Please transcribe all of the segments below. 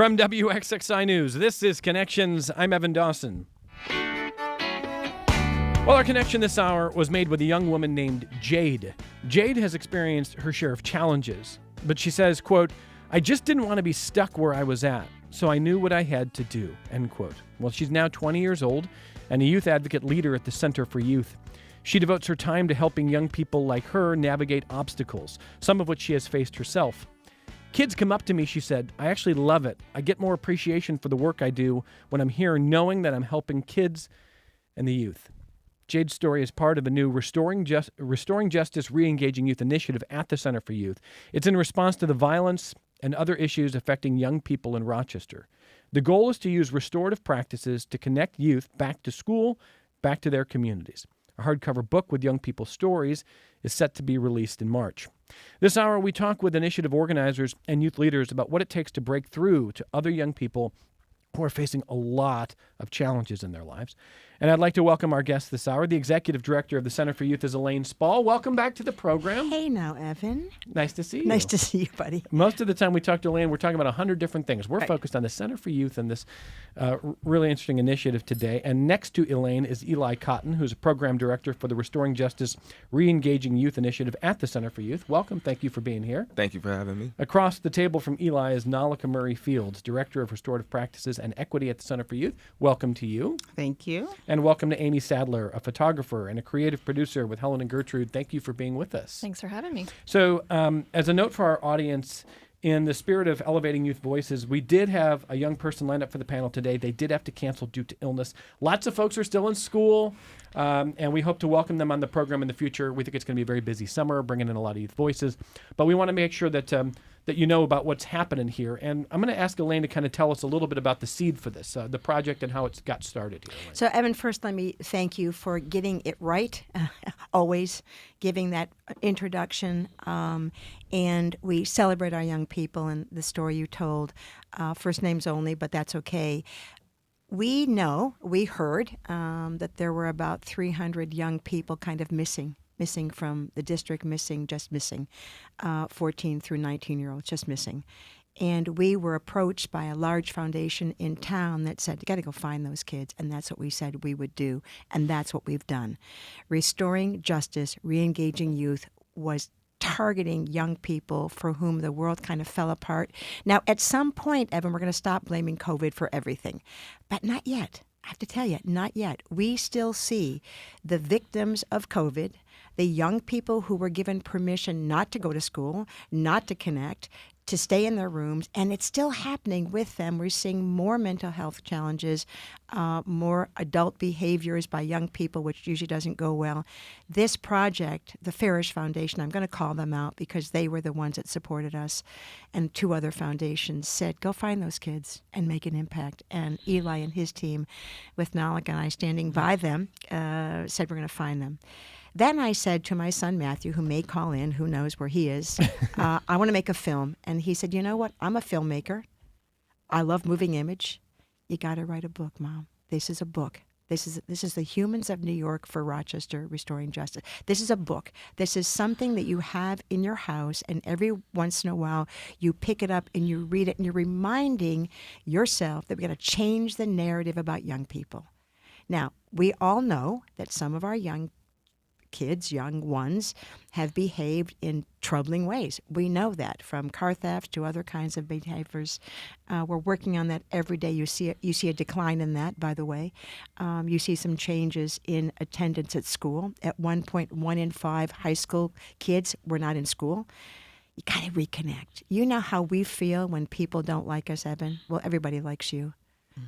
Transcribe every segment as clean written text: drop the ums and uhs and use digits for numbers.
From WXXI News, this is Connections. I'm Evan Dawson. Well, our connection this hour was made with a young woman named Jade. Jade has experienced her share of challenges, but she says, quote, "I just didn't want to be stuck where I was at, so I knew what I had to do," end quote. Well, she's now 20 years old and a youth advocate leader at the Center for Youth. She devotes her time to helping young people like her navigate obstacles, some of which she has faced herself. "Kids come up to me," she said. "I actually love it. I get more appreciation for the work I do when I'm here knowing that I'm helping kids and the youth." Jade's story is part of a new Restoring Justice, Re-engaging Youth initiative at the Center for Youth. It's in response to the violence and other issues affecting young people in Rochester. The goal is to use restorative practices to connect youth back to school, back to their communities. A hardcover book with young people's stories is set to be released in March. This hour, we talk with initiative organizers and youth leaders about what it takes to break through to other young people who are facing a lot of challenges in their lives. And I'd like to welcome our guest this hour. The executive director of the Center for Youth is Elaine Spall. Welcome back to the program. Hey now, Evan. Nice to see you. Nice to see you, buddy. Most of the time we talk to Elaine, we're talking about 100 different things. We're focused on the Center for Youth and this really interesting initiative today. And next to Elaine is Eli Cotton, who's a program director for the Restoring Justice, Re-engaging Youth initiative at the Center for Youth. Welcome. Thank you for being here. Thank you for having me. Across the table from Eli is Nalika Murray Fields, director of restorative practices and equity at the Center for Youth. Welcome to you. Thank you. And welcome to Amy Sadler, a photographer and a creative producer with Helen and Gertrude. Thank you for being with us. Thanks for having me. So, as a note for our audience, in the spirit of elevating youth voices, we did have a young person lined up for the panel today. They did have to cancel due to illness. Lots of folks are still in school, and we hope to welcome them on the program in the future. We think it's going to be a very busy summer, bringing in a lot of youth voices. But we want to make sure that that you know about what's happening here. And I'm going to ask Elaine to kind of tell us a little bit about the seed for this, the project and how it's got started here. Elaine. So, Evan, first let me thank you for getting it right, always giving that introduction. And we celebrate our young people and the story you told. First names only, but that's okay. We heard that there were about 300 young people kind of missing from the district, missing 14 through 19-year-olds, just missing. And we were approached by a large foundation in town that said, you got to go find those kids. And that's what we said we would do. And that's what we've done. Restoring Justice, Re-engaging Youth was targeting young people for whom the world kind of fell apart. Now, at some point, Evan, we're going to stop blaming COVID for everything. But not yet. I have to tell you, not yet. We still see the victims of COVID, the young people who were given permission not to go to school, not to connect, to stay in their rooms, and it's still happening with them. We're seeing more mental health challenges, more adult behaviors by young people, which usually doesn't go well. This project, the Farish Foundation, I'm going to call them out because they were the ones that supported us, and two other foundations said, go find those kids and make an impact. And Eli and his team, with Nalika and I standing by them, said we're going to find them. Then I said to my son, Matthew, who may call in, who knows where he is, I want to make a film. And he said, you know what? I'm a filmmaker. I love moving image. You got to write a book, Mom. This is a book. This is the Humans of New York for Rochester, Restoring Justice. This is a book. This is something that you have in your house, and every once in a while you pick it up and you read it, and you're reminding yourself that we got to change the narrative about young people. Now, we all know that some of our young kids, young ones, have behaved in troubling ways. We know that, from car theft to other kinds of behaviors. We're working on that every day. You see a decline in that, by the way. You see some changes in attendance at school. At one point, 1 in 5 high school kids were not in school. You got to reconnect. You know how we feel when people don't like us, Evan? Well, everybody likes you.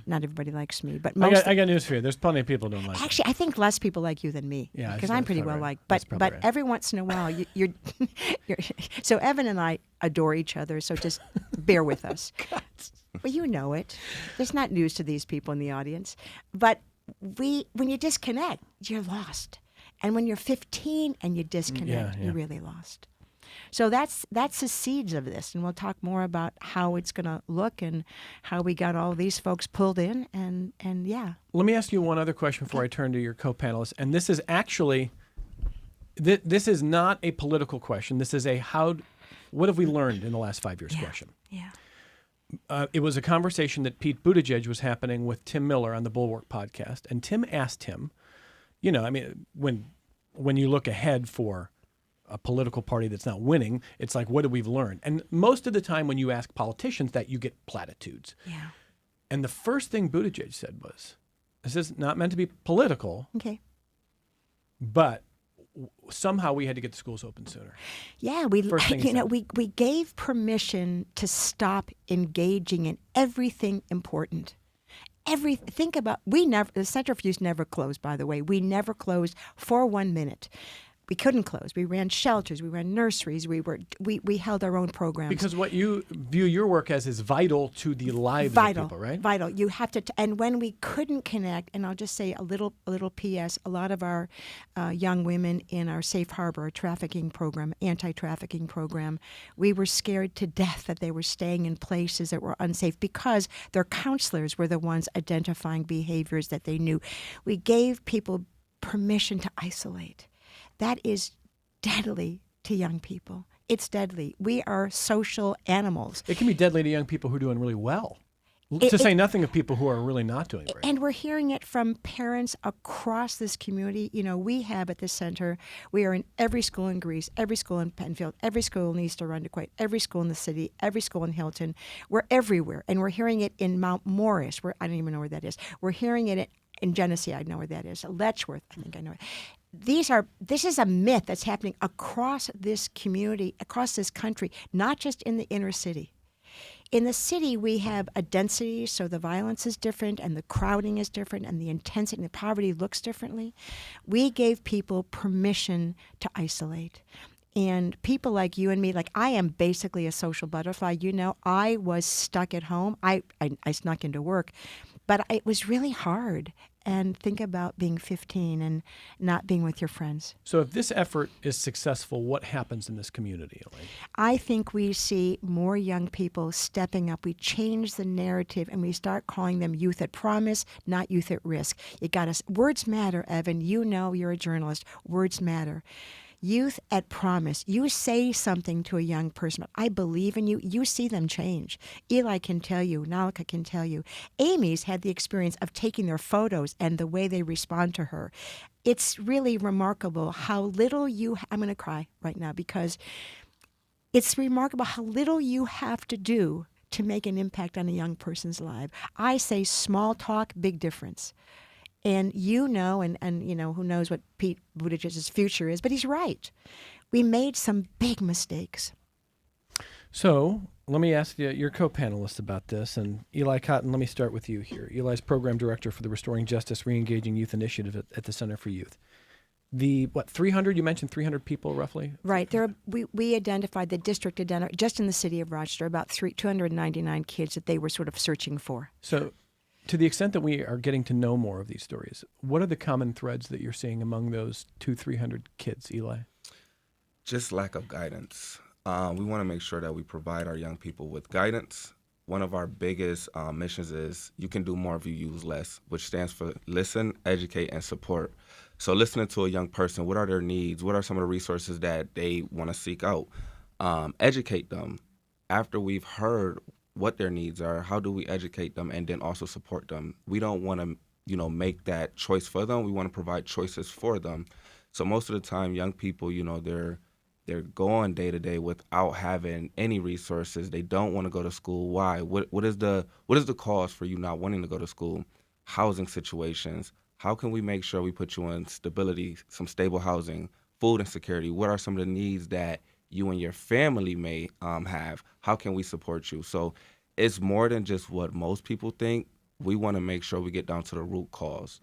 Not everybody likes me, but most. I got news for you. There's plenty of people who don't like Actually, I think less people like you than me. Yeah, because I'm pretty well liked. But right. Every once in a while, you're so Evan and I adore each other. So just bear with us. Well, you know it. It's not news to these people in the audience. But when you disconnect, you're lost. And when you're 15 and you disconnect, you're really lost. So that's the seeds of this, and we'll talk more about how it's going to look and how we got all these folks pulled in, and yeah. Let me ask you one other question before I turn to your co-panelists, and this is actually, this is not a political question. This is a what have we learned in the last 5 years question. Yeah. It was a conversation that Pete Buttigieg was happening with Tim Miller on the Bulwark podcast, and Tim asked him, I mean, when you look ahead for a political party that's not winning, it's like, what have we learned? And most of the time when you ask politicians that, you get platitudes. Yeah. And the first thing Buttigieg said was, this is not meant to be political, Okay. but somehow we had to get the schools open sooner. Yeah, First thing he said. we gave permission to stop engaging in everything important. Think about, the Center for Youth never closed, by the way. We never closed for 1 minute. We couldn't close. We ran shelters. We ran nurseries. We held our own programs. Because what you view your work as is vital to the lives of people, right? Vital. You have to, and when we couldn't connect, and I'll just say a little P.S. A lot of our young women in our Safe Harbor trafficking program, anti-trafficking program, we were scared to death that they were staying in places that were unsafe because their counselors were the ones identifying behaviors that they knew. We gave people permission to isolate. That is deadly to young people. It's deadly. We are social animals. It can be deadly to young people who are doing really well. To say nothing of people who are really not doing great. And we're hearing it from parents across this community. We have at this center, we are in every school in Greece, every school in Penfield, every school in East Arundequoit, every school in the city, every school in Hilton. We're everywhere. And we're hearing it in Mount Morris, I don't even know where that is. We're hearing it in Genesee, I know where that is. Letchworth, I think I know it. This is a myth that's happening across this community, across this country, not just in the inner city. In the city, we have a density, so the violence is different, and the crowding is different, and the intensity and the poverty looks differently. We gave people permission to isolate. And people like you and me, like I am basically a social butterfly. I was stuck at home. I snuck into work, but it was really hard. And think about being 15 and not being with your friends. So if this effort is successful, what happens in this community, Elaine? I think we see more young people stepping up. We change the narrative and we start calling them youth at promise, not youth at risk. Words matter, Evan. You're a journalist. Words matter. Youth at promise. You say something to a young person, I believe in you. You see them change. Eli can tell you. Nalika can tell you. Amy's had the experience of taking their photos and the way they respond to her. It's really remarkable how little I'm going to cry right now because it's remarkable how little you have to do to make an impact on a young person's life. I say small talk, big difference. And and who knows what Pete Buttigieg's future is, but he's right. We made some big mistakes. So let me ask you, your co-panelists about this, and Eli Cotton, let me start with you here. Eli's program director for the Restoring Justice, Reengaging Youth Initiative at the Center for Youth. 300, you mentioned 300 people roughly? Right. We identified, the district identified, just in the city of Rochester, about 299 kids that they were sort of searching for. So to the extent that we are getting to know more of these stories, what are the common threads that you're seeing among those 200-300 kids, Eli? Just lack of guidance. We want to make sure that we provide our young people with guidance. One of our biggest missions is you can do more if you use less, which stands for listen, educate, and support. So listening to a young person, what are their needs? What are some of the resources that they want to seek out? Educate them. After we've heard what their needs are, how do we educate them and then also support them? We don't want to, make that choice for them. We want to provide choices for them. So most of the time, young people, they're going day to day without having any resources. They don't want to go to school. Why? What is the cause for you not wanting to go to school? Housing situations. How can we make sure we put you in stability, some stable housing, food insecurity? What are some of the needs that you and your family may have? How can we support you? So it's more than just what most people think. We want to make sure we get down to the root cause.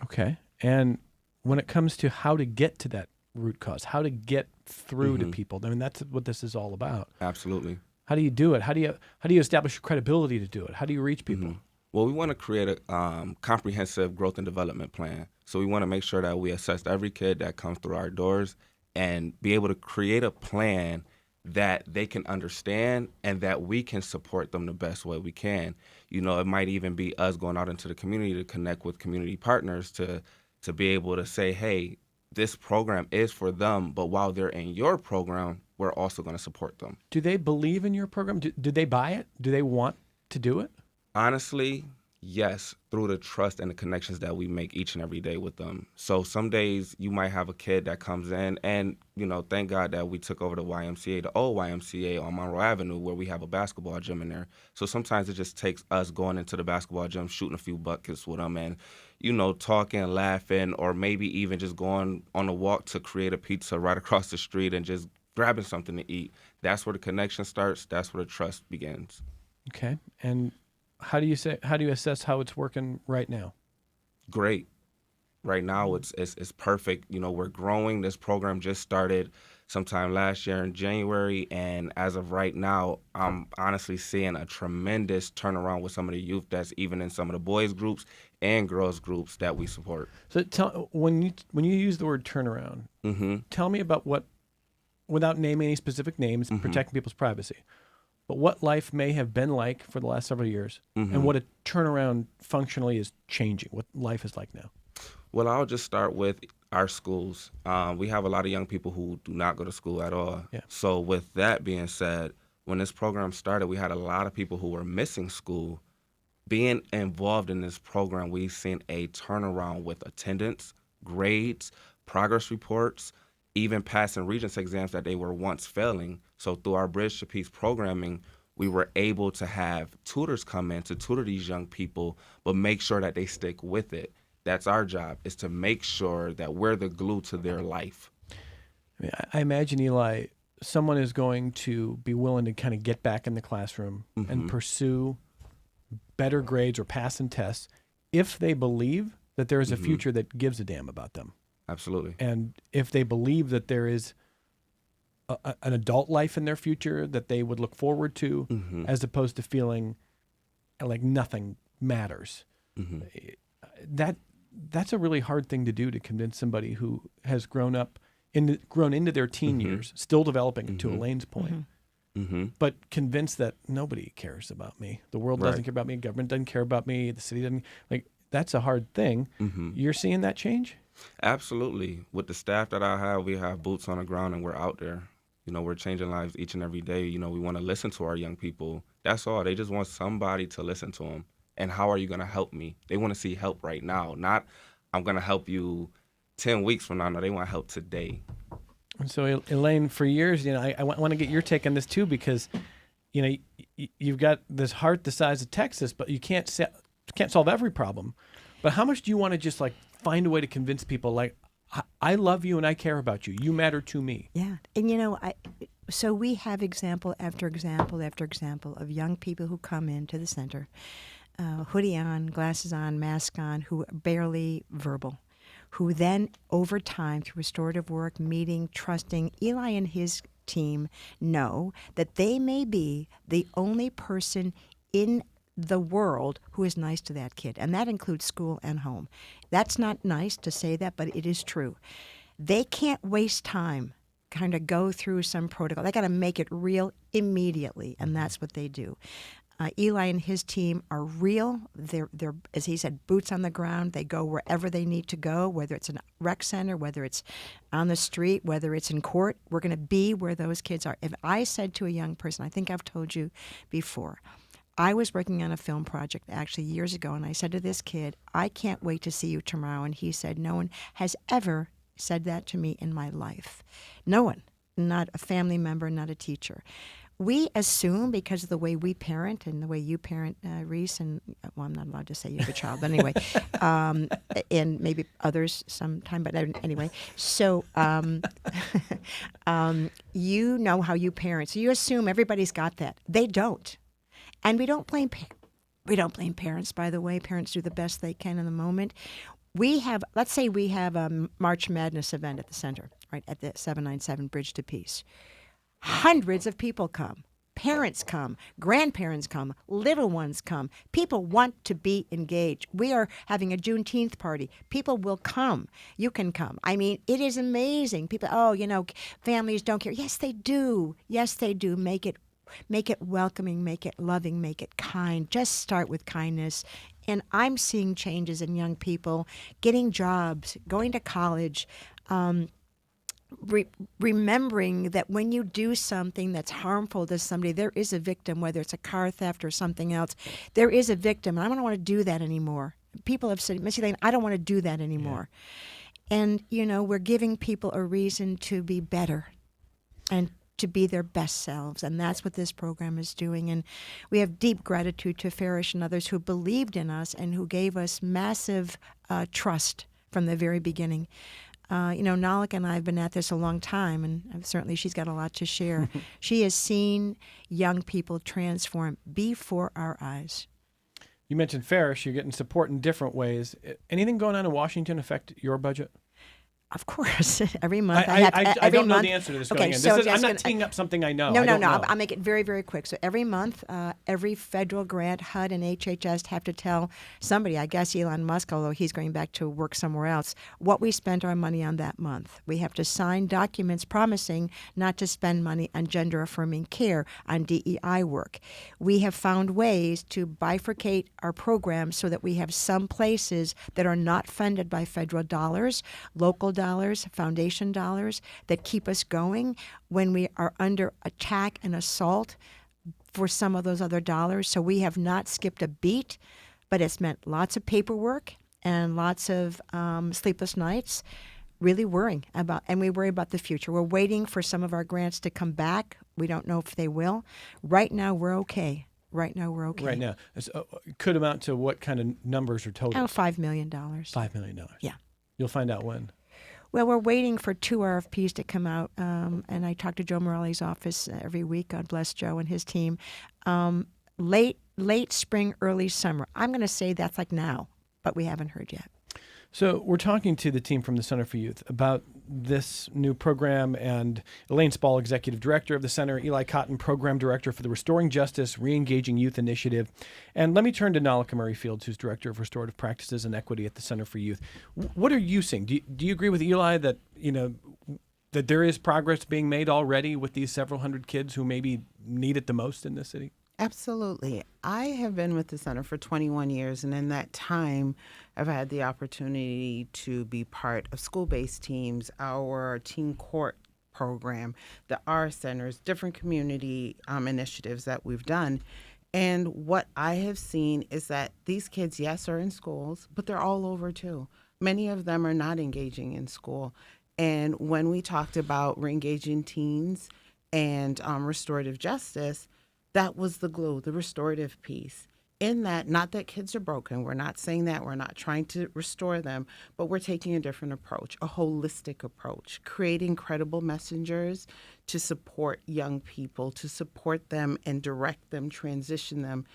Okay. And when it comes to how to get to that root cause, how to get through to people, I mean, that's what this is all about. Absolutely. How do you do it? How do you establish your credibility to do it? How do you reach people? Well, we want to create a comprehensive growth and development plan. So we want to make sure that we assess every kid that comes through our doors and be able to create a plan that they can understand and that we can support them the best way we can. It might even be us going out into the community to connect with community partners to be able to say, hey, this program is for them, but while they're in your program, we're also going to support them. Do they believe in your program? Do they buy it? Do they want to do it? Honestly, yes, through the trust and the connections that we make each and every day with them. So some days you might have a kid that comes in and, thank God that we took over the YMCA, the old YMCA on Monroe Avenue, where we have a basketball gym in there. So sometimes it just takes us going into the basketball gym, shooting a few buckets with them and, talking, laughing, or maybe even just going on a walk to create a pizza right across the street and just grabbing something to eat. That's where the connection starts. That's where the trust begins. Okay. And how do you assess how it's working right now? Great. Right now it's perfect. We're growing. This program just started sometime last year in January, and as of right now, I'm honestly seeing a tremendous turnaround with some of the youth that's even in some of the boys groups and girls groups that we support. So when you use the word turnaround, tell me about what, without naming any specific names, protecting people's privacy, but what life may have been like for the last several years and what a turnaround functionally is changing, what life is like now. Well, I'll just start with our schools. We have a lot of young people who do not go to school at all. Yeah. So with that being said, when this program started, we had a lot of people who were missing school. Being involved in this program, we've seen a turnaround with attendance, grades, progress reports, even passing Regents exams that they were once failing. So through our Bridge to Peace programming, we were able to have tutors come in to tutor these young people, but make sure that they stick with it. That's our job, is to make sure that we're the glue to their life. I imagine, Eli, someone is going to be willing to kind of get back in the classroom and pursue better grades or passing tests if they believe that there is a future that gives a damn about them. Absolutely. And if they believe that there is an adult life in their future that they would look forward to, as opposed to feeling like nothing matters. That's a really hard thing to do, to convince somebody who has grown into their teen years, still developing, to Elaine's point, but convinced that nobody cares about me. The world doesn't care about me. Government doesn't care about me. The city doesn't. That's a hard thing. You're seeing that change? Absolutely. With the staff that I have, we have boots on the ground and we're out there. We're changing lives each and every day. We want to listen to our young people. That's all. They just want somebody to listen to them. And how are you going to help me? They want to see help right now, not I'm going to help you 10 weeks from now. No, they want help today. And so, Elaine, for years, I want to get your take on this too, because, you've got this heart the size of Texas, but you can't solve every problem. But how much do you want to just find a way to convince people, I love you and I care about you. You matter to me. Yeah. And, so we have example after example after example of young people who come into the center, hoodie on, glasses on, mask on, who are barely verbal, who then over time through restorative work, meeting, trusting, Eli and his team know that they may be the only person in the world who is nice to that kid. And that includes school and home. That's not nice to say that, but it is true. They can't waste time, kind of go through some protocol. They got to make it real immediately, and that's what they do. Eli and his team are real. They're, as he said, boots on the ground. They go wherever they need to go, whether it's a rec center, whether it's on the street, whether it's in court. We're going to be where those kids are. If I said to a young person, I think I've told you before, I was working on a film project actually years ago, and I said to this kid, I can't wait to see you tomorrow. And he said, no one has ever said that to me in my life. No one, not a family member, not a teacher. We assume, because of the way we parent and the way you parent, Reese, and well, I'm not allowed to say you have a child, but anyway, and maybe others sometime, but anyway, so you know how you parent, so you assume everybody's got that. They don't, and we don't blame parents. By the way, parents do the best they can in the moment. Let's say we have a March Madness event at the center, right at the 797 Bridge to Peace. Hundreds of people come. Parents come. Grandparents come. Little ones come. People want to be engaged. We are having a Juneteenth party. People will come. You can come. I mean, it is amazing. People, families don't care. Yes, they do. Yes, they do. Make it welcoming, make it loving, make it kind. Just start with kindness. And I'm seeing changes in young people getting jobs, going to college, remembering that when you do something that's harmful to somebody, there is a victim, whether it's a car theft or something else. There is a victim, and I don't want to do that anymore. People have said, Missy Lane, I don't want to do that anymore. Yeah. And, we're giving people a reason to be better and to be their best selves. And that's what this program is doing. And we have deep gratitude to Farish and others who believed in us and who gave us massive trust from the very beginning. Nalika and I have been at this a long time, and certainly she's got a lot to share. She has seen young people transform before our eyes. You mentioned Farish. You're getting support in different ways. Anything going on in Washington affect your budget? Of course, every month I don't know the answer to this. Okay, going in. so I'm not teeing up something I know. No. I'll make it very, very quick. So every month, every federal grant, HUD and HHS have to tell somebody, I guess Elon Musk, although he's going back to work somewhere else, what we spent our money on that month. We have to sign documents promising not to spend money on gender-affirming care, on DEI work. We have found ways to bifurcate our programs so that we have some places that are not funded by federal dollars, local dollars, foundation dollars that keep us going when we are under attack and assault for some of those other dollars. So we have not skipped a beat, but it's meant lots of paperwork and lots of sleepless nights, really worrying about, and we worry about the future. We're waiting for some of our grants to come back. We don't know if they will. Right now, we're okay. Right now, it could amount to what kind of numbers are total? $5 million. $5 million. Yeah. You'll find out when. Well, we're waiting for 2 RFPs to come out, and I talk to Joe Morelli's office every week. God bless Joe and his team. Late spring, early summer. I'm going to say that's like now, but we haven't heard yet. So we're talking to the team from the Center for Youth about this new program, and Elaine Spall, Executive Director of the Center, Eli Cotton, Program Director for the Restoring Justice, Reengaging Youth Initiative. And let me turn to Nalika Murray Fields, who's Director of Restorative Practices and Equity at the Center for Youth. What are you seeing? Do you agree with Eli that, that there is progress being made already with these several hundred kids who maybe need it the most in this city? Absolutely. I have been with the Center for 21 years, and in that time, I've had the opportunity to be part of school-based teams, our teen court program, the R centers, different community initiatives that we've done. And what I have seen is that these kids, yes, are in schools, but they're all over too. Many of them are not engaging in school. And when we talked about reengaging teens and restorative justice, that was the glue, the restorative piece. In that, not that kids are broken, we're not saying that, we're not trying to restore them, but we're taking a different approach, a holistic approach, creating credible messengers to support young people, to support them and direct them, transition them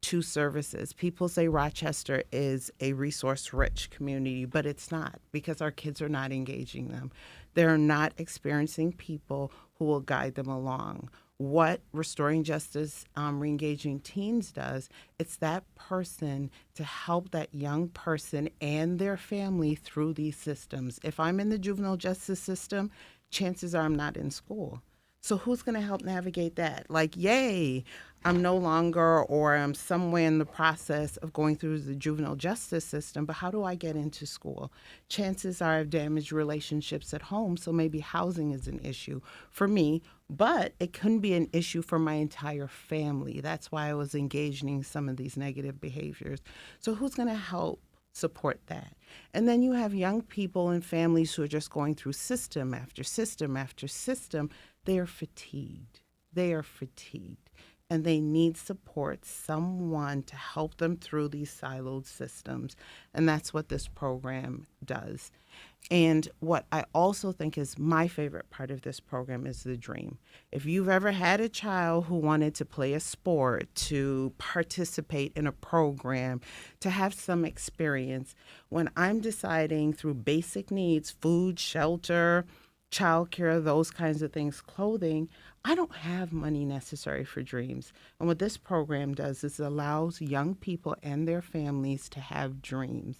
to services. People say Rochester is a resource-rich community, but it's not, because our kids are not engaging them. They're not experiencing people who will guide them along. What Restoring Justice, Reengaging Teens does, it's that person to help that young person and their family through these systems. If I'm in the juvenile justice system, chances are I'm not in school. So who's going to help navigate that? Like, yay, I'm no longer, or I'm somewhere in the process of going through the juvenile justice system, but how do I get into school? Chances are I've damaged relationships at home, so maybe housing is an issue for me, but it couldn't be an issue for my entire family. That's why I was engaging in some of these negative behaviors. So who's going to help support that? And then you have young people and families who are just going through system after system after system. They are fatigued. And they need support, someone to help them through these siloed systems. And that's what this program does. And what I also think is my favorite part of this program is the dream. If you've ever had a child who wanted to play a sport, to participate in a program, to have some experience, when I'm deciding through basic needs, food, shelter, childcare, those kinds of things, clothing, I don't have money necessary for dreams. And what this program does is it allows young people and their families to have dreams.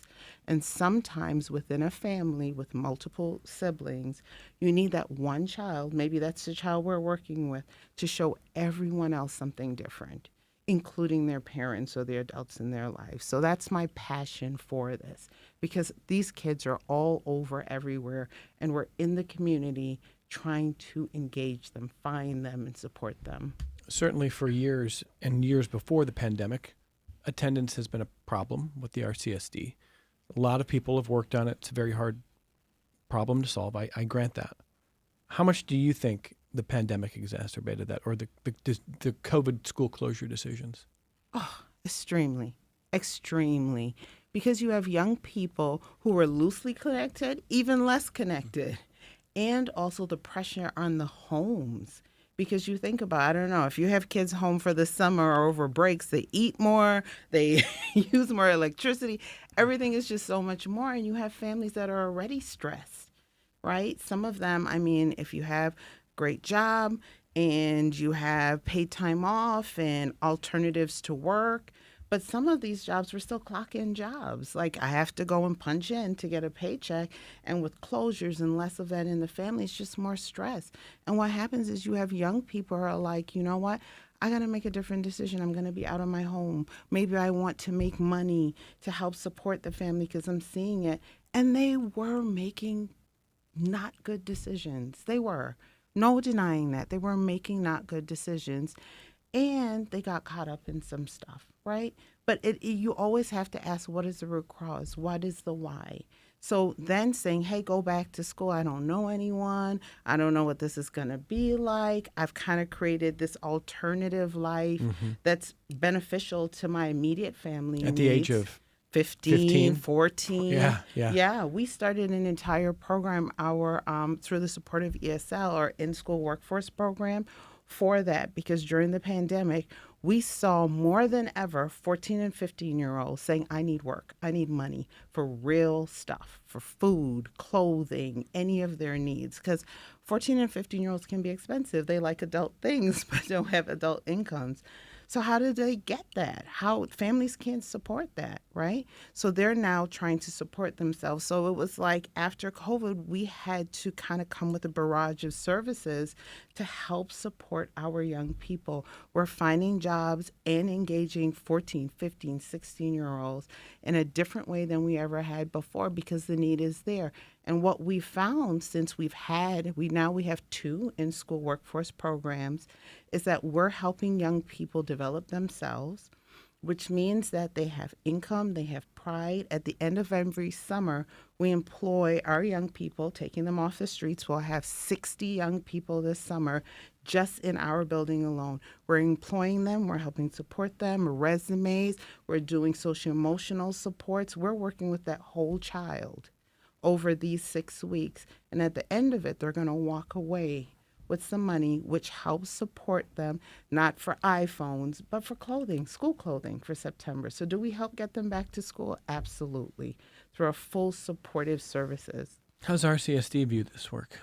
And sometimes within a family with multiple siblings, you need that one child, maybe that's the child we're working with, to show everyone else something different. including their parents or the adults in their life. So that's my passion for this, because these kids are all over everywhere, and we're in the community trying to engage them, find them, and support them. Certainly for years and years before the pandemic, attendance has been a problem with the RCSD. A lot of people have worked on it. It's a very hard problem to solve. I grant that. How much do you think the pandemic exacerbated that, or the COVID school closure decisions? Oh, extremely, extremely. Because you have young people who are loosely connected, even less connected, and also the pressure on the homes. Because you think about, I don't know, if you have kids home for the summer or over breaks, they eat more, they use more electricity. Everything is just so much more. And you have families that are already stressed, right? Some of them, I mean, if you have great job and you have paid time off and alternatives to work, but some of these jobs were still clock-in jobs. Like, I have to go and punch in to get a paycheck, and with closures and less of that in the family, it's just more stress. And what happens is you have young people who are like, you know what? I got to make a different decision. I'm going to be out of my home. Maybe I want to make money to help support the family because I'm seeing it. And they were making not good decisions. They were. No denying that. They were making not good decisions. And they got caught up in some stuff, right? But you always have to ask, what is the root cause? What is the why? So then saying, hey, go back to school. I don't know anyone. I don't know what this is going to be like. I've kind of created this alternative life that's beneficial to my immediate family. At the age of 15, 14. Yeah. We started an entire program, through the support of ESL, our in-school workforce program, for that, because during the pandemic, we saw more than ever 14 and 15-year-olds saying, I need work, I need money for real stuff, for food, clothing, any of their needs. Because 14 and 15-year-olds can be expensive. They like adult things, but don't have adult incomes. So how did they get that? How families can't support that, right? So they're now trying to support themselves. So it was like after COVID, we had to kind of come with a barrage of services to help support our young people. We're finding jobs and engaging 14, 15, 16-year-olds in a different way than we ever had before, because the need is there. And what we found since we have 2 in-school workforce programs, is that we're helping young people develop themselves, which means that they have income, they have pride. At the end of every summer, we employ our young people, taking them off the streets. We'll have 60 young people this summer just in our building alone. We're employing them, we're helping support them, resumes, we're doing social emotional supports. We're working with that whole child over these 6 weeks. And at the end of it, they're going to walk away with some money, which helps support them, not for iPhones, but for clothing, school clothing for September. So do we help get them back to school? Absolutely, through our full supportive services. How's RCSD view this work?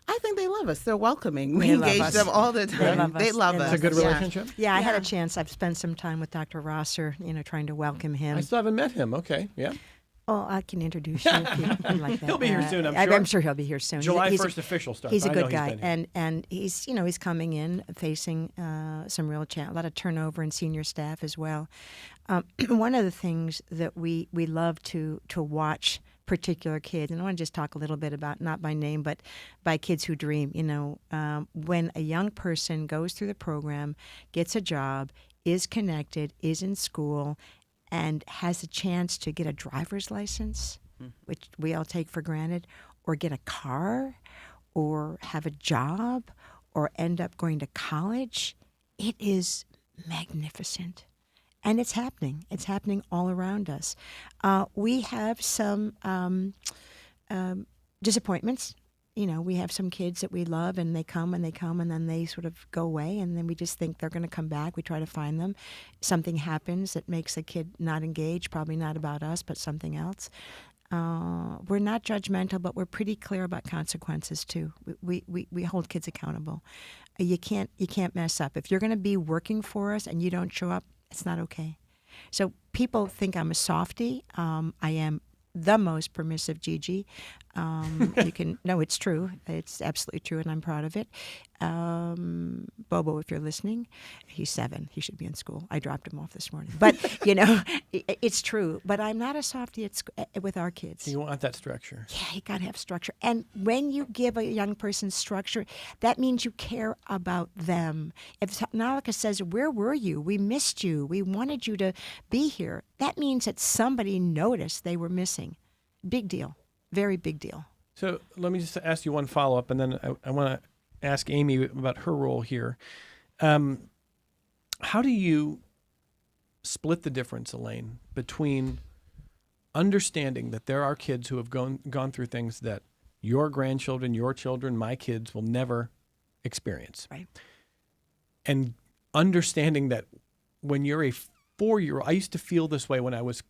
I think they love us. They're welcoming. We They love engage us. them all the time. They love us. It's a good Yeah. relationship? Yeah, I had a chance. I've spent some time with Dr. Rosser, trying to welcome him. I still haven't met him. Okay, yeah. Oh, I can introduce you if you like that. He'll be here soon, I'm sure. I'm sure he'll be here soon. July He's 1st official stuff. He's a I know good guy, been here. and he's he's coming in facing some real a lot of turnover in senior staff as well. One of the things that we love to watch particular kids, and I want to just talk a little bit about, not by name, but by Kids Who Dream. When a young person goes through the program, gets a job, is connected, is in school, and has a chance to get a driver's license, which we all take for granted, or get a car, or have a job, or end up going to college, it is magnificent. And it's happening. It's happening all around us. We have some disappointments. We have some kids that we love, and they come, and then they sort of go away, and then we just think they're going to come back. We try to find them. Something happens that makes a kid not engaged, probably not about us, but something else. We're not judgmental, but we're pretty clear about consequences too. We hold kids accountable. You can't mess up. If you're going to be working for us and you don't show up, it's not okay. So people think I'm a softie. I am the most permissive Gigi. You can no, it's true. It's absolutely true, and I'm proud of it. Bobo, if you're listening, he's 7. He should be in school. I dropped him off this morning, but it's true. But I'm not a softie with our kids. You want that structure. Yeah, you got to have structure. And when you give a young person structure, that means you care about them. If Nalika says, "Where were you? We missed you. We wanted you to be here," that means that somebody noticed they were missing. Big deal. Very big deal. So let me just ask you one follow-up, and then I want to ask Amy about her role here. How do you split the difference, Elaine, between understanding that there are kids who have gone through things that your grandchildren, your children, my kids will never experience, Right. and understanding that when you're a 4-year-old, I used to feel this way when I was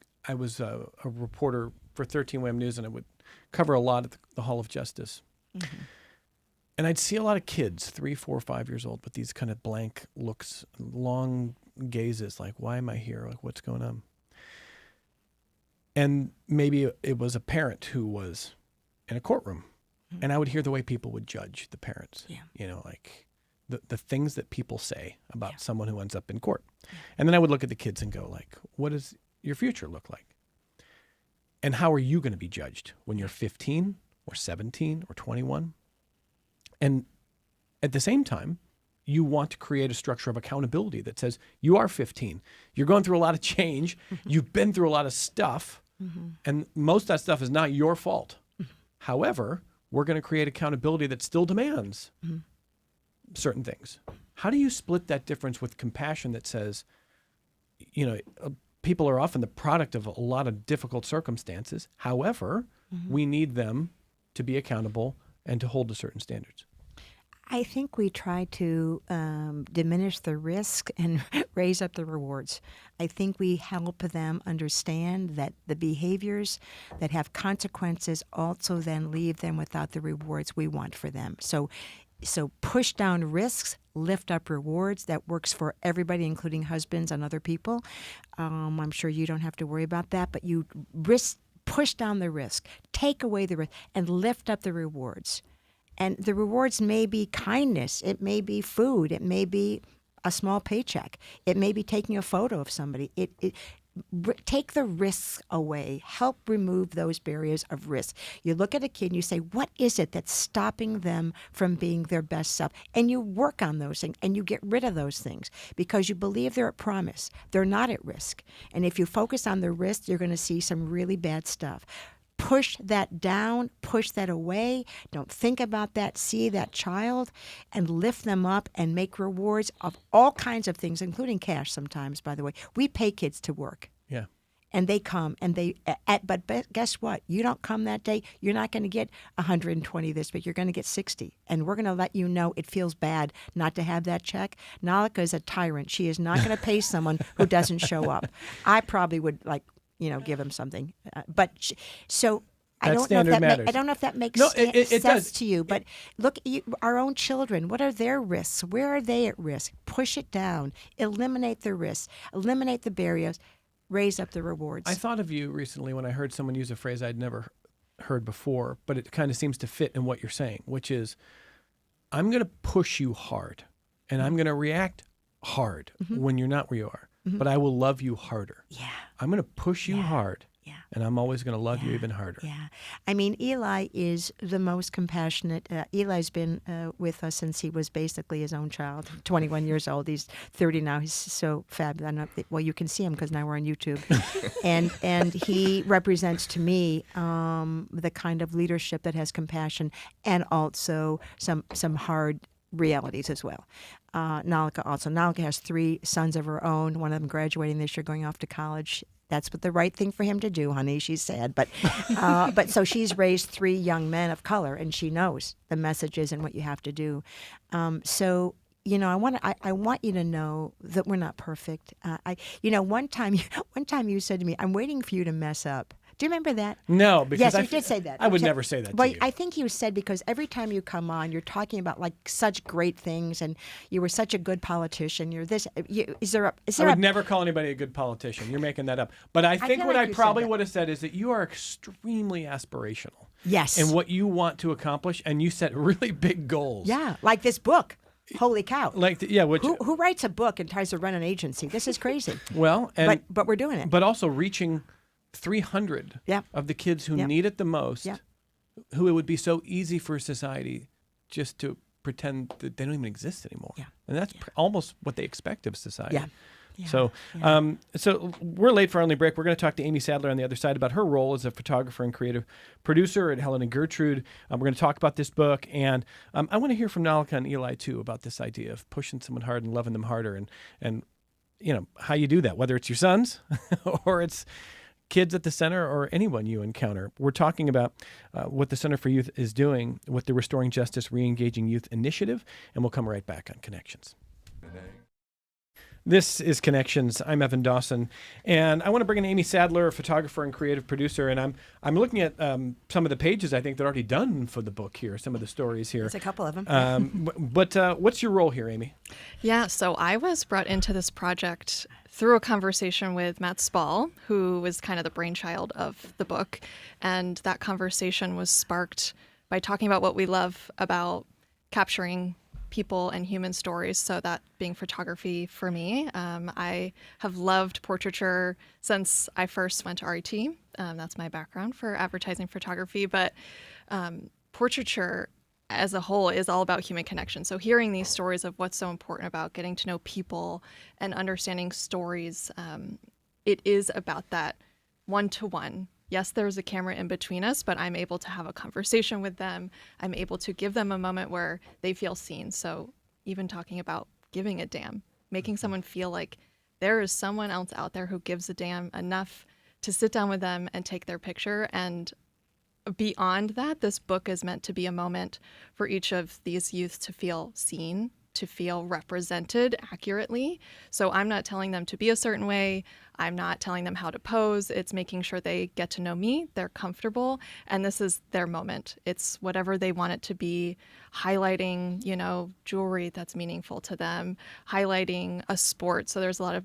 a reporter for 13 WAM News, and I would cover a lot at the Hall of Justice. Mm-hmm. And I'd see a lot of kids, 3, 4, 5 years old, with these kind of blank looks, long gazes, like, why am I here? Like, what's going on? And maybe it was a parent who was in a courtroom, and I would hear the way people would judge the parents. Yeah. Like the things that people say about someone who ends up in court. And then I would look at the kids and go, like, what does your future look like? And how are you going to be judged when you're 15 or 17 or 21? And at the same time, you want to create a structure of accountability that says you are 15. You're going through a lot of change. You've been through a lot of stuff. And most of that stuff is not your fault. However, we're going to create accountability that still demands certain things. How do you split that difference with compassion that says, people are often the product of a lot of difficult circumstances. However, we need them to be accountable and to hold to certain standards. I think we try to diminish the risk and raise up the rewards. I think we help them understand that the behaviors that have consequences also then leave them without the rewards we want for them. So push down risks, lift up rewards. That works for everybody, including husbands and other people. I'm sure you don't have to worry about that, but you push down the risk, take away the risk, and lift up the rewards. And the rewards may be kindness. It may be food. It may be a small paycheck. It may be taking a photo of somebody. Take the risks away. Help remove those barriers of risk. You look at a kid and you say, what is it that's stopping them from being their best self? And you work on those things and you get rid of those things because you believe they're at promise. They're not at risk. And if you focus on the risk, you're going to see some really bad stuff. Push that down, push that away. Don't think about that. See that child and lift them up and make rewards of all kinds of things, including cash sometimes, by the way. We pay kids to work. Yeah. And they come and but guess what? You don't come that day, you're not going to get 120 this week. You're going to get 60. And we're going to let you know it feels bad not to have that check. Nalika is a tyrant. She is not going to pay someone who doesn't show up. I probably would give him something. I don't know if that makes sense does. to you. But look, our own children, what are their risks? Where are they at risk? Push it down. Eliminate the risks. Eliminate the barriers. Raise up the rewards. I thought of you recently when I heard someone use a phrase I'd never heard before, but it kind of seems to fit in what you're saying, which is, I'm going to push you hard, and I'm going to react hard when you're not where you are. But I will love you harder. Yeah. I'm going to push you hard. Yeah. And I'm always going to love you even harder. Yeah. I mean, Eli is the most compassionate. Eli's been with us since he was basically his own child, 21 years old. He's 30 now. He's so fabulous. Well, you can see him because now we're on YouTube. and he represents to me the kind of leadership that has compassion and also some hard realities as well. Nalika also. Nalika has 3 sons of her own. One of them graduating this year, going off to college. That's what the right thing for him to do, honey. She's sad, but so she's raised 3 young men of color, and she knows the messages and what you have to do. I want you to know that we're not perfect. One time you said to me, "I'm waiting for you to mess up." Do you remember that? No, because yes, you did say that. I would never say that well, to you. I think you said because every time you come on, you're talking about like such great things, and you were such a good politician. You're this. I would never call anybody a good politician. You're making that up. But I think what I probably would have said is that you are extremely aspirational. Yes. and what you want to accomplish, and you set really big goals. Yeah, like this book. Holy cow. Which Who writes a book and tries to run an agency? This is crazy. well, and but we're doing it. but also reaching 300 Yeah. of the kids who Yeah. need it the most, Yeah. who it would be so easy for society just to pretend that they don't even exist anymore. Yeah. And that's almost what they expect of society. Yeah. Yeah. So, so we're late for our only break. We're going to talk to Amy Sadler on the other side about her role as a photographer and creative producer at Helen and Gertrude. We're going to talk about this book, and I want to hear from Nalika and Eli too about this idea of pushing someone hard and loving them harder, and how you do that, whether it's your sons or it's kids at the center or anyone you encounter. We're talking about what the Center for Youth is doing with the Restoring Justice Reengaging Youth Initiative, and we'll come right back on Connections. This is Connections. I'm Evan Dawson, and I want to bring in Amy Sadler, a photographer and creative producer. And I'm looking at some of the pages I think that are already done for the book here, some of the stories here. There's a couple of them. But what's your role here, Amy? Yeah, so I was brought into this project through a conversation with Matt Spall, who was kind of the brainchild of the book. And that conversation was sparked by talking about what we love about capturing people and human stories, so that being photography for me. I have loved portraiture since I first went to RIT. That's my background for advertising photography, but portraiture as a whole is all about human connection. So hearing these stories of what's so important about getting to know people and understanding stories, it is about that one-to-one. Yes, there's a camera in between us, but I'm able to have a conversation with them. I'm able to give them a moment where they feel seen. So even talking about giving a damn, making someone feel like there is someone else out there who gives a damn enough to sit down with them and take their picture. And beyond that, this book is meant to be a moment for each of these youth to feel seen, to feel represented accurately. So I'm not telling them to be a certain way. I'm not telling them how to pose. It's making sure they get to know me, they're comfortable, and this is their moment. It's whatever they want it to be, highlighting, jewelry that's meaningful to them, highlighting a sport. So there's a lot of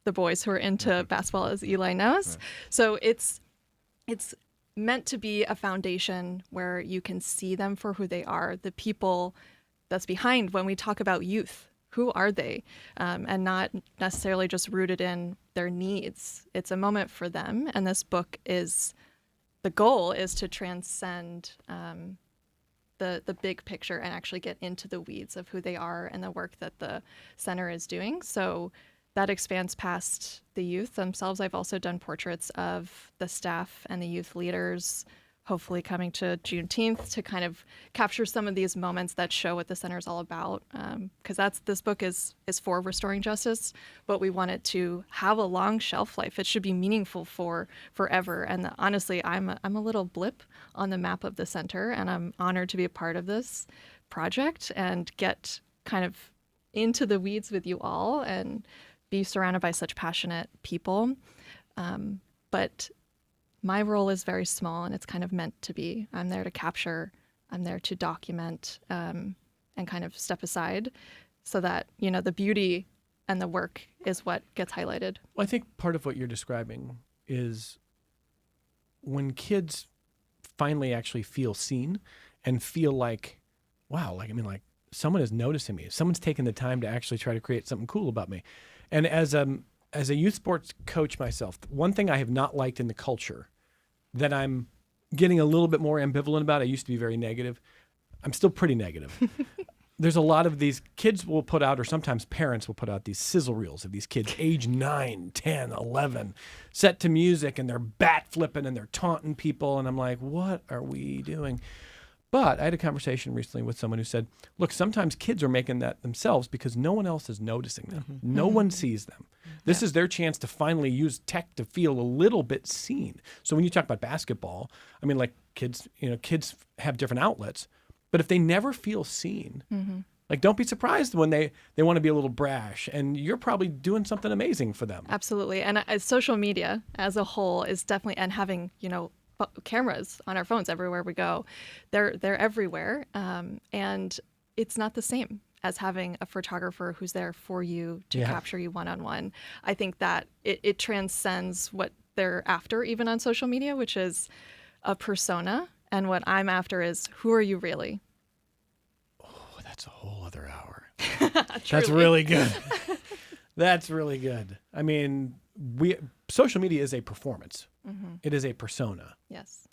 the boys who are into basketball, as Eli knows. Right. So it's meant to be a foundation where you can see them for who they are, the people that's behind when we talk about youth. Who are they? And not necessarily just rooted in their needs. It's a moment for them. And this book the goal is to transcend the big picture and actually get into the weeds of who they are and the work that the center is doing. So that expands past the youth themselves. I've also done portraits of the staff and the youth leaders, hopefully coming to Juneteenth, to kind of capture some of these moments that show what the center is all about. Because this book is for restoring justice, but we want it to have a long shelf life. It should be meaningful for forever. And honestly, I'm a little blip on the map of the center, and I'm honored to be a part of this project and get kind of into the weeds with you all and be surrounded by such passionate people. But my role is very small, and it's kind of meant to be. I'm there to capture, I'm there to document, and kind of step aside so that, the beauty and the work is what gets highlighted. Well, I think part of what you're describing is when kids finally actually feel seen and feel like, wow, like someone is noticing me. Someone's taken the time to actually try to create something cool about me. And as a youth sports coach myself, one thing I have not liked in the culture that I'm getting a little bit more ambivalent about, I used to be very negative. I'm still pretty negative. There's a lot of these kids will put out, or sometimes parents will put out these sizzle reels of these kids age 9, 10, 11, set to music, and they're bat flipping and they're taunting people. And I'm like, what are we doing? But I had a conversation recently with someone who said, look, sometimes kids are making that themselves because no one else is noticing them. Mm-hmm. No one sees them. This is their chance to finally use tech to feel a little bit seen. So when you talk about basketball, kids have different outlets, but if they never feel seen, don't be surprised when they want to be a little brash, and you're probably doing something amazing for them. Absolutely. And social media as a whole is definitely, and having, cameras on our phones everywhere we go, they're everywhere, and it's not the same as having a photographer who's there for you to capture you one-on-one. I think that it transcends what they're after even on social media, which is a persona And what I'm after is, who are you really? Oh, that's a whole other hour. That's really good. That's really good. I mean, social media is a performance. It is a persona. Yes.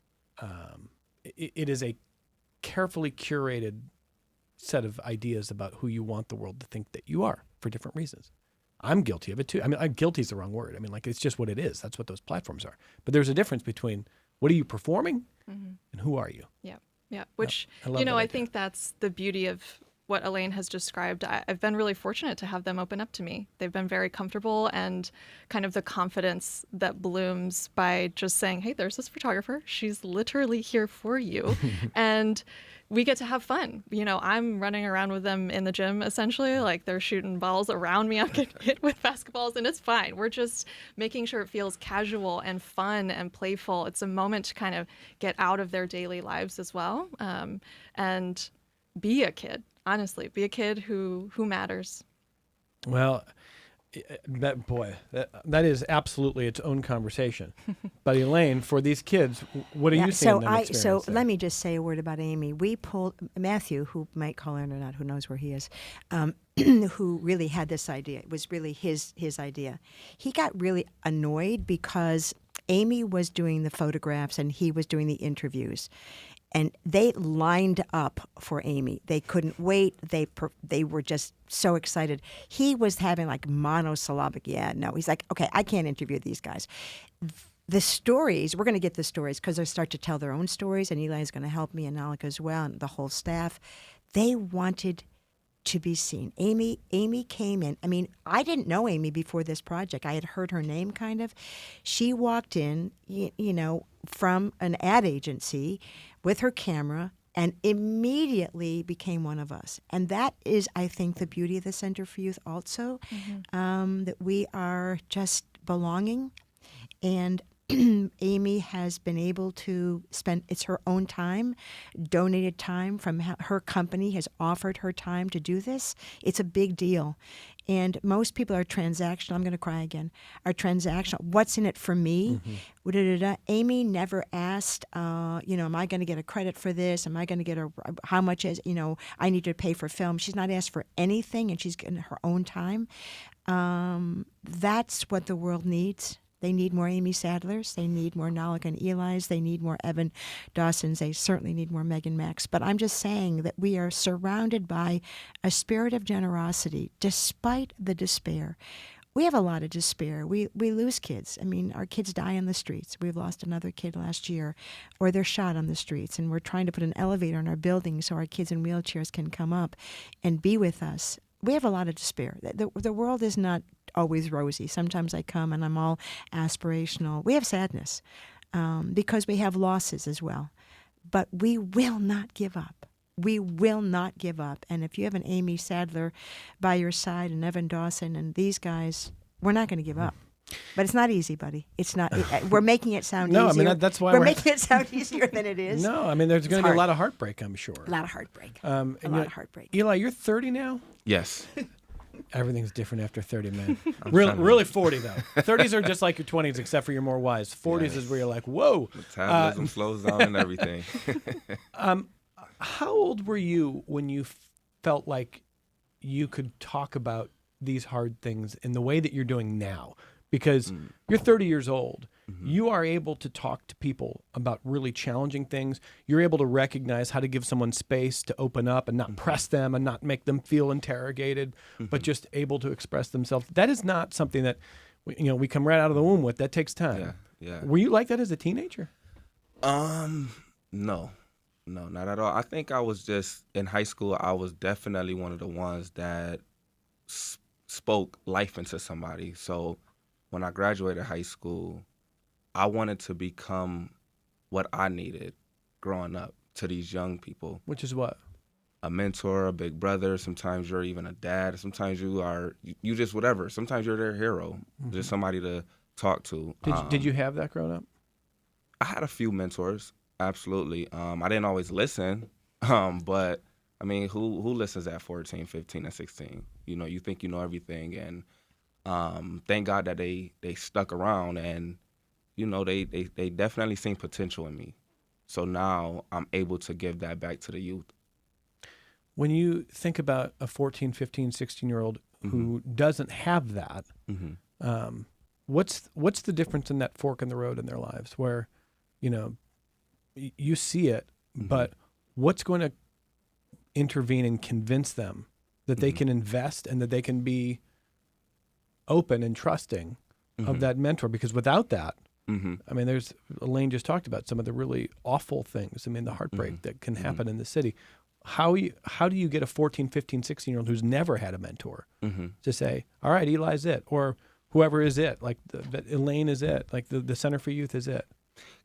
It is a carefully curated set of ideas about who you want the world to think that you are for different reasons. I'm guilty of it too. I mean, guilty is the wrong word. I mean, like, it's just what it is. That's what those platforms are. But there's a difference between what are you performing and who are you? Yeah. Yeah. Which, I love that I idea. think that's the beauty of what Elaine has described. I've been really fortunate to have them open up to me. They've been very comfortable, and kind of the confidence that blooms by just saying, hey, there's this photographer. She's literally here for you. And we get to have fun. I'm running around with them in the gym, essentially. Like, they're shooting balls around me. I'm getting hit with basketballs, and it's fine. We're just making sure it feels casual and fun and playful. It's a moment to kind of get out of their daily lives as well, and be a kid. Honestly, be a kid who matters. Well, that is absolutely its own conversation. But Elaine, for these kids, what are you seeing them experience? So let me just say a word about Amy. We pulled Matthew, who might call in or not, who knows where he is, who really had this idea. It was really his idea. He got really annoyed because Amy was doing the photographs and he was doing the interviews. And they lined up for Amy. They couldn't wait. They were just so excited. He was having like monosyllabic, he's like, okay, I can't interview these guys. The stories, we're going to get the stories because they start to tell their own stories, and Eli's going to help me, and Alec as well, and the whole staff. They wanted to be seen. Amy came in. I mean, I didn't know Amy before this project. I had heard her name kind of. She walked in, from an ad agency with her camera and immediately became one of us. And that is, I think, the beauty of the Center for Youth also, that we are just belonging. And Amy has been able to spend, it's her own time, donated time from her company has offered her time to do this. It's a big deal. And most people are transactional. I'm going to cry again. Are transactional. What's in it for me? Amy never asked, am I going to get a credit for this? Am I going to get how much is, I need to pay for film? She's not asked for anything, and she's getting her own time. That's what the world needs. They need more Amy Sadlers. They need more Nalik and Eli's. They need more Evan Dawsons. They certainly need more Megan Max. But I'm just saying that we are surrounded by a spirit of generosity despite the despair. We have a lot of despair. We lose kids. I mean, our kids die on the streets. We've lost another kid last year, or they're shot on the streets. And we're trying to put an elevator in our building so our kids in wheelchairs can come up and be with us. We have a lot of despair. The world is not always rosy. Sometimes I come and I'm all aspirational. We have sadness because we have losses as well. But we will not give up. We will not give up. And if you have an Amy Sadler by your side and Evan Dawson and these guys, we're not going to give up. But it's not easy, buddy. It's not. We're making it sound easier. No, I mean, that's why we're making it sound easier than it is. No, I mean, there's going to be a lot of heartbreak, I'm sure. A lot of heartbreak. A lot of heartbreak. Eli, you're 30 now? Yes. Everything's different after 30, man. Really 40, though. 30s are just like your 20s, except for you're more wise. 40s is where you're like, whoa. Metabolism slows down and everything. How old were you when you felt like you could talk about these hard things in the way that you're doing now? Because you're 30 years old. You are able to talk to people about really challenging things. You're able to recognize how to give someone space to open up and not press them and not make them feel interrogated, but just able to express themselves. That is not something that we come right out of the womb with. That takes time. Yeah. Were you like that as a teenager? No, not at all. I think I was just in high school. I was definitely one of the ones that spoke life into somebody. So when I graduated high school, I wanted to become what I needed growing up to these young people. Which is what? A mentor, a big brother. Sometimes you're even a dad. Sometimes you just whatever. Sometimes you're their hero, just somebody to talk to. Did you have that growing up? I had a few mentors, absolutely. I didn't always listen, but I mean, who listens at 14, 15, and 16? You think you know everything, and thank God that they stuck around, and they definitely seen potential in me. So now I'm able to give that back to the youth. When you think about a 14, 15, 16-year-old who doesn't have that, what's the difference in that fork in the road in their lives where, you see it, but what's going to intervene and convince them that they can invest and that they can be open and trusting of that mentor? Because without that, I mean, there's Elaine just talked about some of the really awful things. I mean, the heartbreak that can happen in the city. How do you get a 14, 15, 16-year-old who's never had a mentor to say, all right, Eli's it, or whoever is it, like that Elaine is it, like the Center for Youth is it?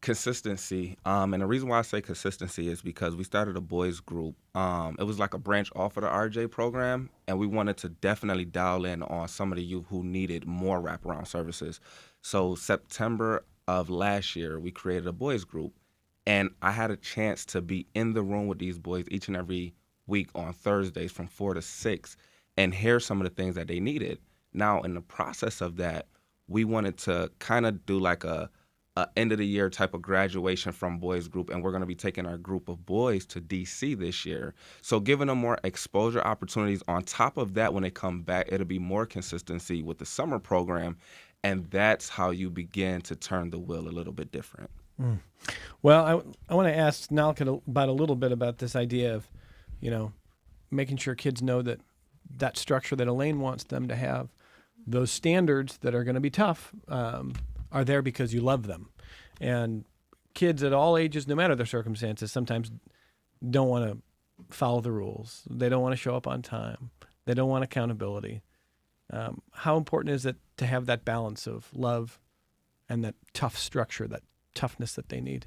Consistency. And the reason why I say consistency is because we started a boys group. It was like a branch off of the RJ program, and we wanted to definitely dial in on some of the youth who needed more wraparound services. So September of last year, we created a boys group, and I had a chance to be in the room with these boys each and every week on Thursdays from 4 to 6 and hear some of the things that they needed. Now, in the process of that, we wanted to kind of do like a end of the year type of graduation from boys group, and we're going to be taking our group of boys to DC this year. So giving them more exposure opportunities. On top of that, when they come back, it'll be more consistency with the summer program, and that's how you begin to turn the wheel a little bit different. Well, I want to ask Nalka about a little bit about this idea of, making sure kids know that structure that Elaine wants them to have, those standards that are going to be tough, are there because you love them. And kids at all ages, no matter their circumstances, sometimes don't want to follow the rules. They don't want to show up on time. They don't want accountability. How important is it to have that balance of love and that tough structure, that toughness that they need?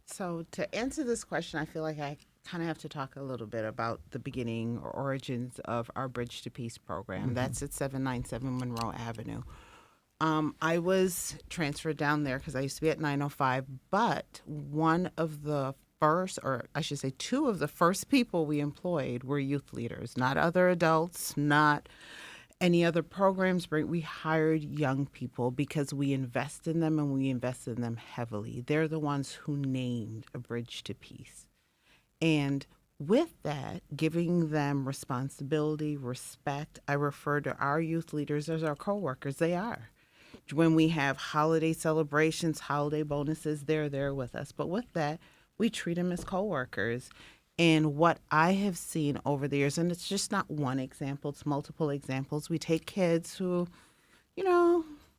So to answer this question, I feel like I kind of have to talk a little bit about the beginning or origins of our Bridge to Peace program. That's at 797 Monroe Avenue. I was transferred down there because I used to be at 905, but one of the first, or I should say two of the first people we employed were youth leaders, not other adults, not any other programs, but we hired young people because we invest in them and we invest in them heavily. They're the ones who named A Bridge to Peace. And with that, giving them responsibility, respect, I refer to our youth leaders as our coworkers. They are. When we have holiday celebrations, holiday bonuses, they're there with us. But with that, we treat them as coworkers. And what I have seen over the years, and it's just not one example, it's multiple examples. We take kids who,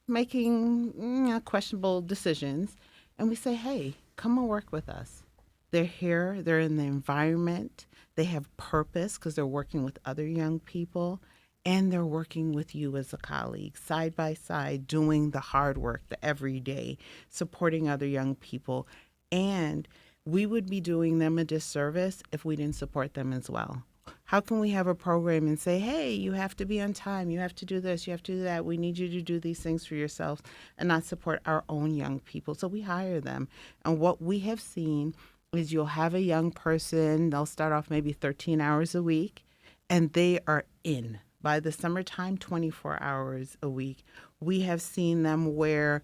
making questionable decisions, and we say, hey, come and work with us. They're here, they're in the environment, they have purpose because they're working with other young people, and they're working with you as a colleague, side by side, doing the hard work, the everyday, supporting other young people. And we would be doing them a disservice if we didn't support them as well. How can we have a program and say, hey, you have to be on time, you have to do this, you have to do that, we need you to do these things for yourselves, and not support our own young people? So we hire them. And what we have seen is you'll have a young person, they'll start off maybe 13 hours a week, and they are in. By the summertime, 24 hours a week. We have seen them where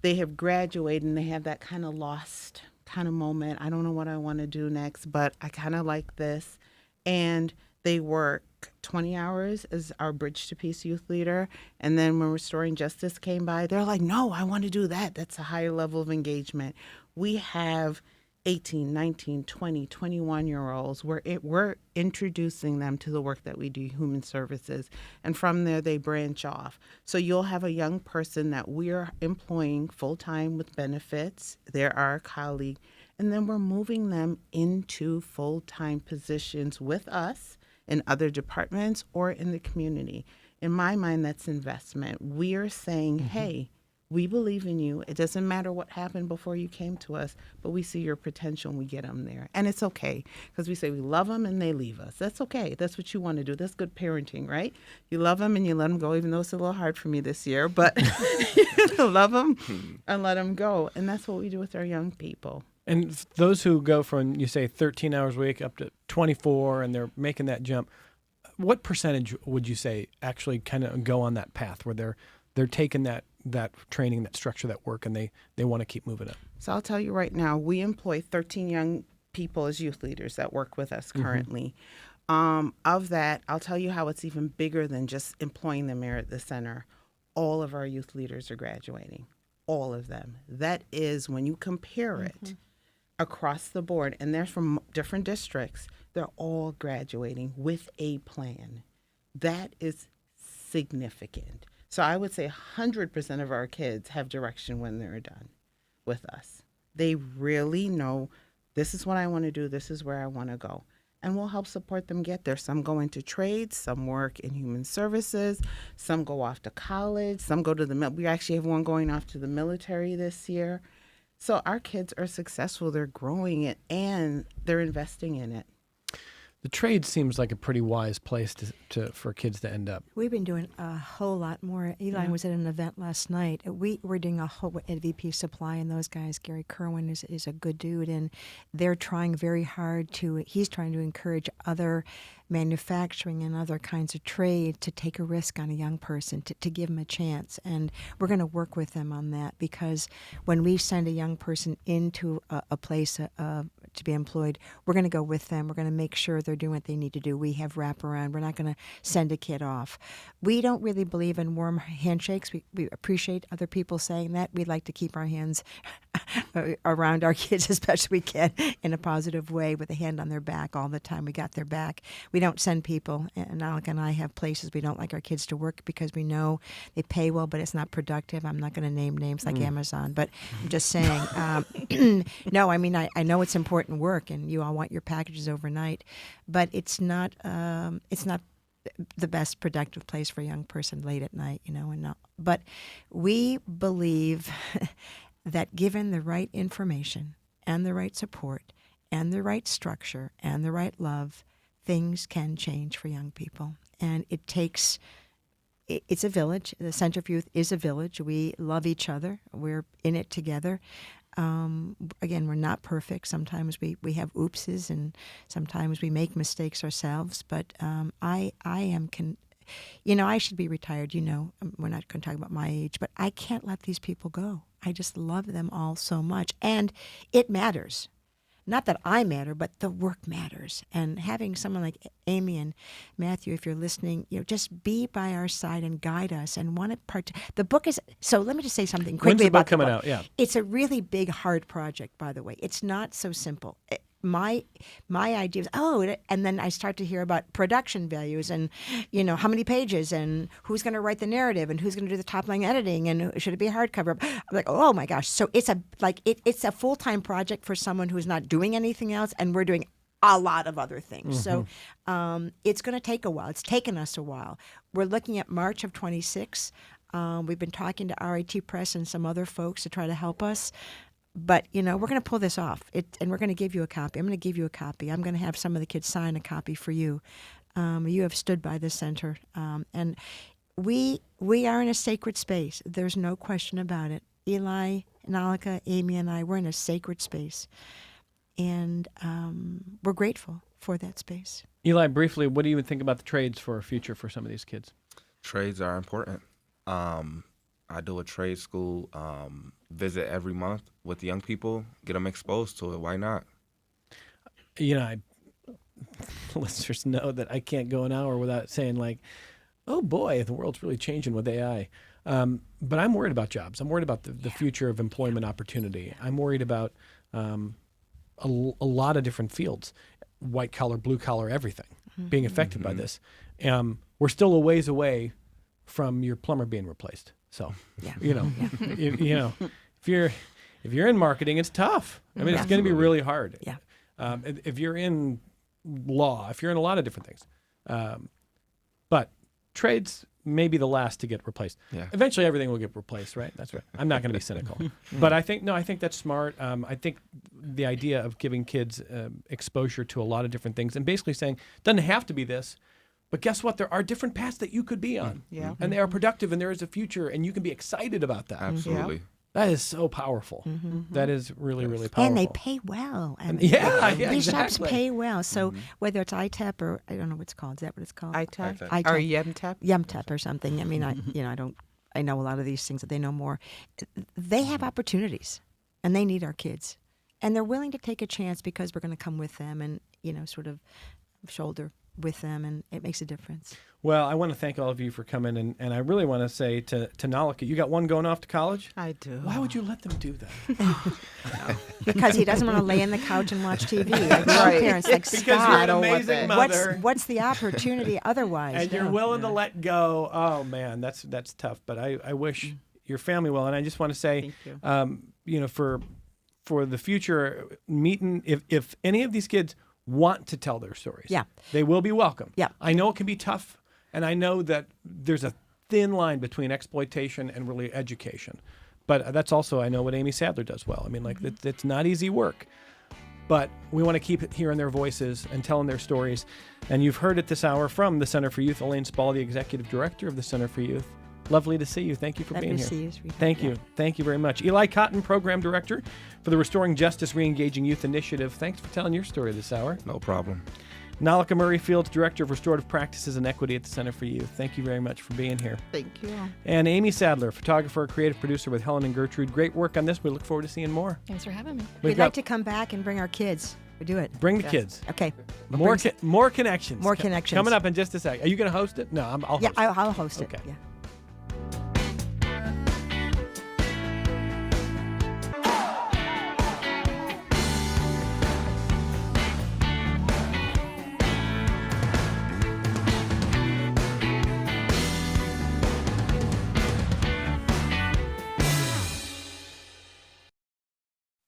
they have graduated and they have that kind of lost kind of moment. I don't know what I want to do next, but I kind of like this. And they work 20 hours as our Bridge to Peace youth leader. And then when Restoring Justice came by, they're like, no, I want to do that. That's a higher level of engagement. We have 18, 19, 20, 21-year-olds, we're introducing them to the work that we do, human services, and from there they branch off. So you'll have a young person that we're employing full-time with benefits, they're our colleague, and then we're moving them into full-time positions with us in other departments or in the community. In my mind, that's investment. We are saying, hey, we believe in you. It doesn't matter what happened before you came to us, but we see your potential and we get them there. And it's okay because we say we love them and they leave us. That's okay. That's what you want to do. That's good parenting, right? You love them and you let them go, even though it's a little hard for me this year, but love them and let them go. And that's what we do with our young people. And those who go from, you say, 13 hours a week up to 24 and they're making that jump, what percentage would you say actually kind of go on that path where they're taking that that training, that structure, that work, and they want to keep moving it? So I'll tell you right now, we employ 13 young people as youth leaders that work with us currently. Of that, I'll tell you how it's even bigger than just employing them here at the center. All of our youth leaders are graduating, all of them. That is, when you compare it across the board, and they're from different districts, they're all graduating with a plan. That is significant. So I would say 100% of our kids have direction when they're done with us. They really know, this is what I want to do, this is where I want to go. And we'll help support them get there. Some go into trades, some work in human services, some go off to college, some go to we actually have one going off to the military this year. So our kids are successful, they're growing it, and they're investing in it. The trade seems like a pretty wise place for kids to end up. We've been doing a whole lot more. Eli was at an event last night. We're doing a whole at VP Supply, and those guys, Gary Kerwin is a good dude, and they're trying very hard he's trying to encourage other manufacturing and other kinds of trade to take a risk on a young person, to give them a chance. And we're going to work with them on that, because when we send a young person into a place to be employed, we're going to go with them. We're going to make sure they're doing what they need to do. We have wraparound. We're not going to send a kid off. We don't really believe in warm handshakes. We appreciate other people saying that. We like to keep our hands around our kids as best we can in a positive way, with a hand on their back all the time. We got their back. We don't send people, and Alec and I have places we don't like our kids to work because we know they pay well, but it's not productive. I'm not going to name names like Amazon, but I'm just saying, no, I mean, I know it's important work, and you all want your packages overnight, but it's not the best productive place for a young person late at night, But we believe that given the right information and the right support and the right structure and the right love, things can change for young people. And it's a village. The Center for Youth is a village. We love each other. We're in it together. Again, we're not perfect. Sometimes we have oopses, and sometimes we make mistakes ourselves. But I should be retired. We're not going to talk about my age, but I can't let these people go. I just love them all so much, and it matters. Not that I matter, but the work matters. And having someone like Amy and Matthew, if you're listening, just be by our side and guide us and want to The book is, so let me just say something quickly When's the about book coming the book. out? Yeah. It's a really big, hard project, by the way. It's not so simple. My idea is, and then I start to hear about production values and, how many pages and who's going to write the narrative and who's going to do the top line editing and should it be a hardcover? I'm like, oh my gosh. So it's a full-time project for someone who's not doing anything else, and we're doing a lot of other things. So it's going to take a while. It's taken us a while. We're looking at March of 26. We've been talking to RIT Press and some other folks to try to help us. But, we're going to pull this off, and we're going to give you a copy. I'm going to give you a copy. I'm going to have some of the kids sign a copy for you. You have stood by the center. And we are in a sacred space. There's no question about it. Eli, Nalika, Amy, and I, we're in a sacred space. And we're grateful for that space. Eli, briefly, what do you think about the trades for a future for some of these kids? Trades are important. I do a trade school visit every month with young people, get them exposed to it. Why not? Listeners know that I can't go an hour without saying, like, oh boy, the world's really changing with AI. But I'm worried about jobs. I'm worried about the future of employment opportunity. I'm worried about a lot of different fields, white collar, blue collar, everything being affected by this. We're still a ways away from your plumber being replaced. So, if you're in marketing, it's tough. I mean, it's going to be really hard. Yeah. If you're in law, if you're in a lot of different things, but trades may be the last to get replaced. Yeah. Eventually, everything will get replaced, right? That's right. I'm not going to be cynical, but I think that's smart. I think the idea of giving kids exposure to a lot of different things and basically saying it doesn't have to be this. But guess what? There are different paths that you could be on. Yeah. And they are productive, and there is a future, and you can be excited about that. Absolutely. That is so powerful. That is really, really powerful. And they pay well. And these these exactly. shops pay well. So whether it's ITEP or I don't know what it's called. Is that what it's called? ITEP ITEP. or YEMTEP. YEMTEP or something. I mean, I don't I know a lot of these things that they know more. They have opportunities, and they need our kids, and they're willing to take a chance because we're going to come with them and sort of shoulder with them, and it makes a difference. Well, I want to thank all of you for coming, and I really want to say to Nalika, you got one going off to college? I do. Why would you let them do that? Because he doesn't want to lay in the couch and watch TV. I tell Right. parents, like, Because stop. you're an don't want amazing that. mother. What's the opportunity otherwise? And you're No. willing to let go. Oh man, that's tough. But I wish your family well, and I just want to say, Thank you. For the future meeting, if any of these kids want to tell their stories, Yeah. they will be welcome. Yeah. I know it can be tough, and I know that there's a thin line between exploitation and really education. But that's also, I know what Amy Sadler does well. I mean, like it's not easy work. But we want to keep hearing their voices and telling their stories. And you've heard it this hour from the Center for Youth, Elaine Spall, the Executive Director of the Center for Youth. Lovely to see you. Thank you for Lovely being to here. see you, sweetheart. Thank you. Thank you very much. Eli Cotton, Program Director for the Restoring Justice, Reengaging Youth Initiative. Thanks for telling your story this hour. No problem. Nalika Murray Fields, Director of Restorative Practices and Equity at the Center for Youth. Thank you very much for being here. Thank you. And Amy Sadler, photographer, creative producer with Helen and Gertrude. Great work on this. We look forward to seeing more. Thanks for having me. We've We'd got like to come back and bring our kids. We do it. bring the kids. Okay. More bring more connections. More connections. Coming up in just a sec. Are you going to host it? No, I'll Yeah, host it. I'll host it. Okay. Yeah.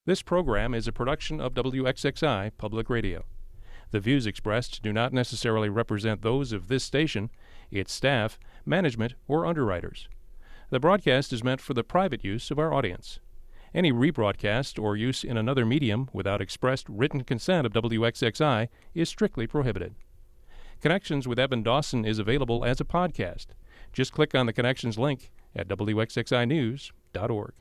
This program is a production of WXXI Public Radio. The views expressed do not necessarily represent those of this station, its staff, management, or underwriters. The broadcast is meant for the private use of our audience. Any rebroadcast or use in another medium without expressed written consent of WXXI is strictly prohibited. Connections with Evan Dawson is available as a podcast. Just click on the Connections link at WXXInews.org.